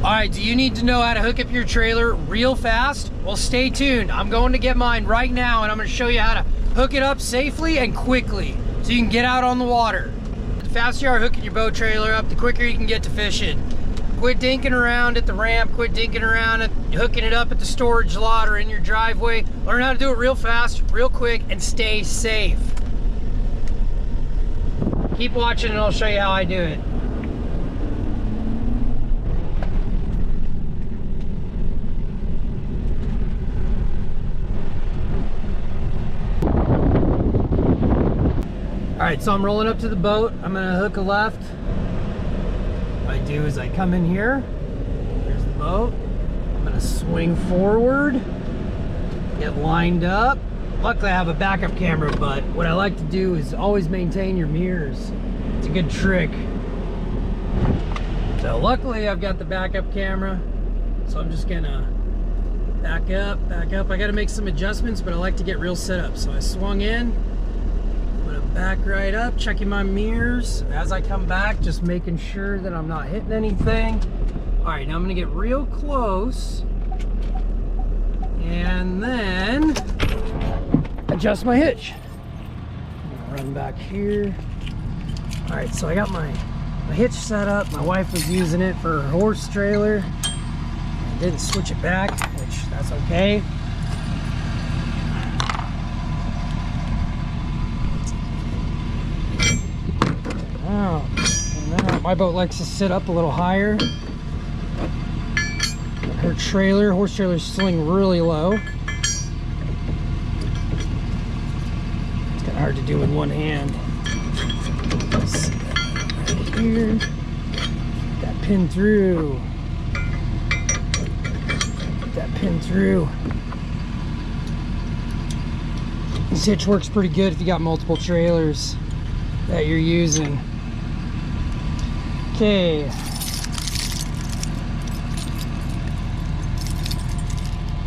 All right, do you need to know how to hook up your trailer real fast? Well, stay tuned. I'm going to get mine right now, and I'm going to show you how to hook it up safely and quickly so you can get out on the water. The faster you are hooking your boat trailer up, the quicker you can get to fishing. Quit dinking around at the ramp, quit dinking around at hooking it up at the storage lot or in your driveway. Learn how to do it real fast, real quick, and stay safe. Keep watching and I'll show you how I do it. All right, so I'm rolling up to the boat. I'm gonna hook a left. What I do is I come in here. Here's the boat. I'm gonna swing forward, get lined up. Luckily I have a backup camera, but what I like to do is always maintain your mirrors. It's a good trick. So luckily I've got the backup camera, so I'm just gonna back up. I gotta make some adjustments, but I like to get real set up. So I swung in. Back right up, checking my mirrors as I come back, just making sure that I'm not hitting anything. All right, now I'm gonna get real close and then adjust my hitch. I'm gonna run back here. All right, so I got my hitch set up. My wife was using it for her horse trailer. I didn't switch it back, which that's okay. My boat likes to sit up a little higher. Her trailer, horse trailer, is sitting really low. It's kind of hard to do in one hand. Let's see that right here. Get that pin through. Get that pin through. This hitch works pretty good if you got multiple trailers that you're using. Okay.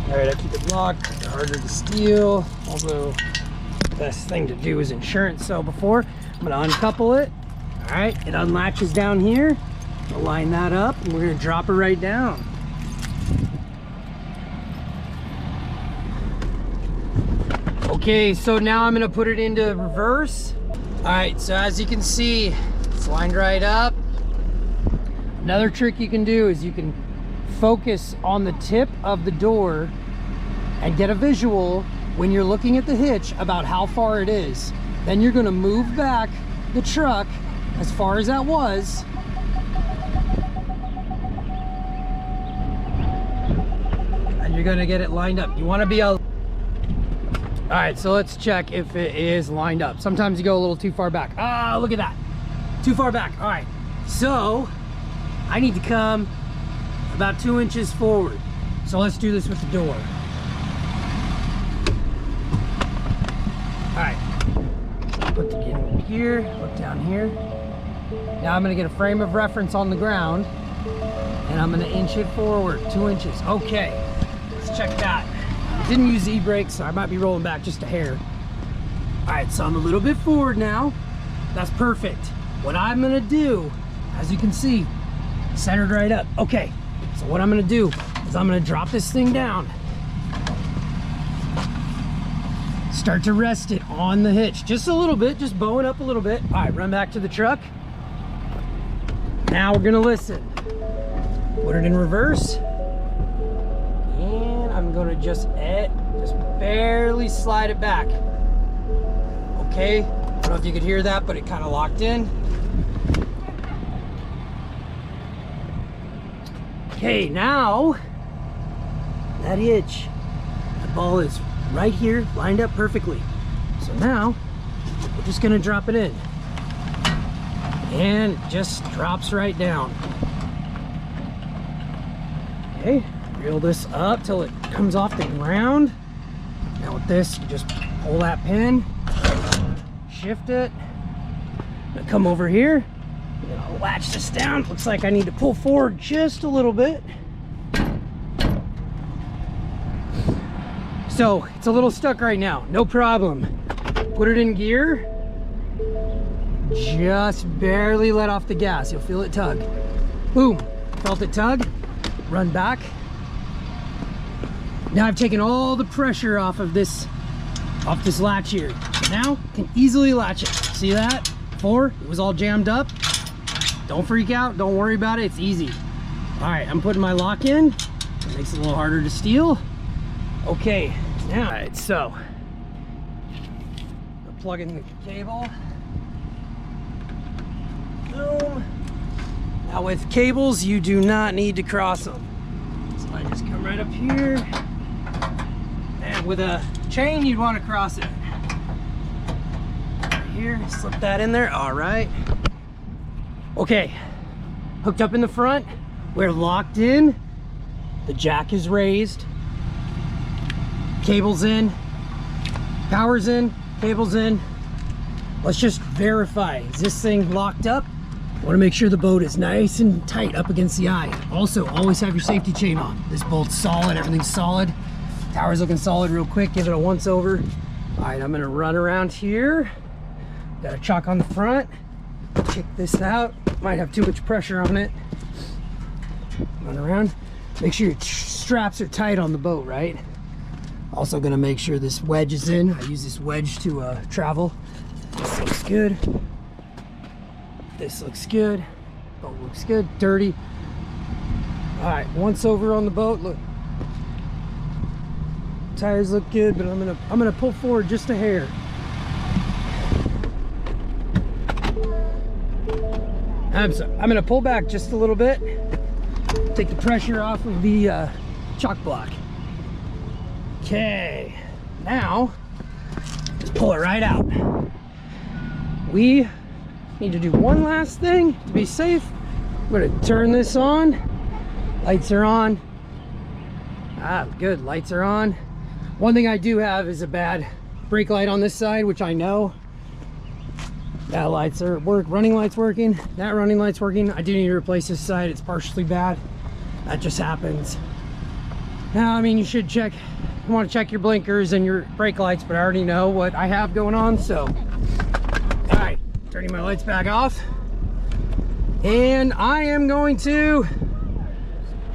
All right, I keep it locked, harder to steal. Although the best thing to do is insurance. So before, I'm gonna uncouple it. All right, it unlatches down here. I'll line that up and we're gonna drop it right down. Okay, so now I'm gonna put it into reverse. All right, so as you can see, it's lined right up. Another trick you can do is you can focus on the tip of the door and get a visual when you're looking at the hitch about how far it is. Then you're gonna move back the truck as far as that was. And you're gonna get it lined up. You wanna be a... All right, so let's check if it is lined up. Sometimes you go a little too far back. Ah, look at that. Too far back. All right, so I need to come about 2 inches forward. So let's do this with the door. All right, put the in here, look down here. Now I'm gonna get a frame of reference on the ground and I'm gonna inch it forward, 2 inches. Okay, let's check that. I didn't use e-brakes, so I might be rolling back just a hair. All right, so I'm a little bit forward now. That's perfect. What I'm gonna do, as you can see, centered right up. Okay, so what I'm gonna do is I'm gonna drop this thing down. Start to rest it on the hitch. Just a little bit, just bow it up a little bit. All right, run back to the truck. Now we're gonna listen. Put it in reverse. And I'm gonna just barely slide it back. Okay, I don't know if you could hear that, but it kind of locked in. Okay, now that hitch, the ball is right here, lined up perfectly. So now we're just gonna drop it in, and it just drops right down. Okay, reel this up till it comes off the ground. Now with this, you just pull that pin, shift it, now come over here. I'll latch this down. Looks like I need to pull forward just a little bit. So it's a little stuck right now, no problem. Put it in gear. Just barely let off the gas. You'll feel it tug. Boom, felt it tug? run back. Now I've taken all the pressure off this latch here. So now I can easily latch it. See that? Before, it was all jammed up. Don't freak out, don't worry about it, it's easy. All right, I'm putting my lock in. It makes it a little harder to steal. Okay, now, all right, so I'll plug in the cable. Boom. Now with cables, you do not need to cross them. So I just come right up here. And with a chain, you'd want to cross it. Right here, slip that in there, all right. Okay, hooked up in the front, we're locked in, the jack is raised, cable's in, power's in, cable's in. Let's just verify, is this thing locked up? I want to make sure the boat is nice and tight up against the eye. Also, always have your safety chain on. This bolt's solid, everything's solid. Tower's looking solid real quick, give it a once over. All right, I'm gonna run around here. Got a chock on the front. Check this out. Might have too much pressure on it. Run around. Make sure your straps are tight on the boat, right? Also gonna make sure this wedge is in. I use this wedge to travel. This looks good. This looks good. Boat looks good. Dirty. All right, once over on the boat. Look, tires look good, but I'm gonna pull forward just a hair. I'm gonna pull back just a little bit, take the pressure off of the chock block. Okay, now just pull it right out. We need to do one last thing to be safe. We're gonna turn this on. Lights are on. Ah, good, lights are on. One thing I do have is a bad brake light on this side, which I know. That lights are running light's working. That running light's working. I do need to replace this side. It's partially bad. That just happens. Now, I mean, you should check. You want to check your blinkers and your brake lights, but I already know what I have going on. So, all right, turning my lights back off, and I am going to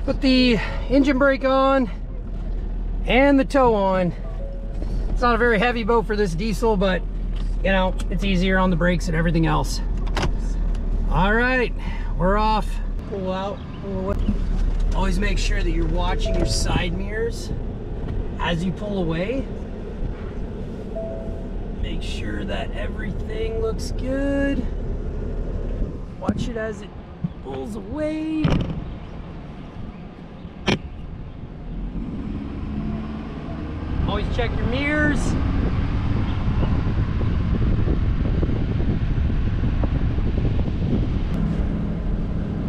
put the engine brake on and the tow on. It's not a very heavy boat for this diesel, but you know, it's easier on the brakes and everything else. All right, we're off. Pull out. Always make sure that you're watching your side mirrors as you pull away. Make sure that everything looks good. Watch it as it pulls away. Always check your mirrors.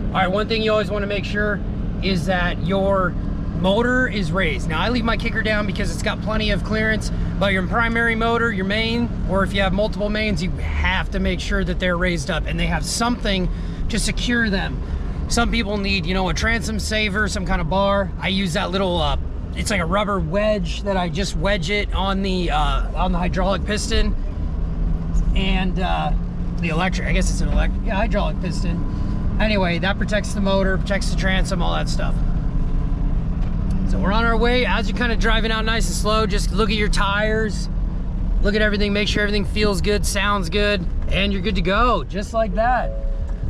All right, one thing you always want to make sure is that your motor is raised. Now I leave my kicker down because it's got plenty of clearance, but your primary motor, your main, or if you have multiple mains, you have to make sure that they're raised up and they have something to secure them. Some people need, you know, a transom saver, some kind of bar. I use that little, it's like a rubber wedge that I just wedge it on the hydraulic piston and the electric, I guess it's an electric, yeah, hydraulic piston. Anyway, that protects the motor, protects the transom, all that stuff. So we're on our way. As you're kind of driving out nice and slow, just look at your tires, look at everything, make sure everything feels good, sounds good, and you're good to go, just like that.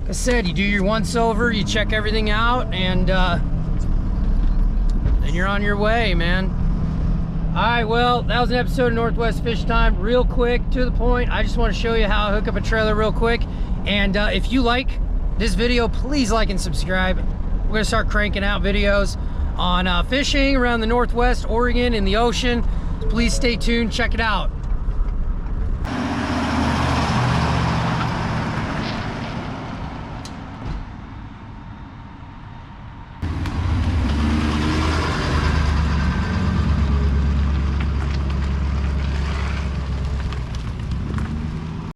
Like I said, you do your once over, you check everything out, and then you're on your way, man. All right, well, that was an episode of Northwest Fish Time. Real quick, to the point. I just want to show you how I hook up a trailer real quick. And if you like this video, please like and subscribe. We're gonna start cranking out videos on fishing around the Northwest, Oregon, in the ocean. Please stay tuned, check it out.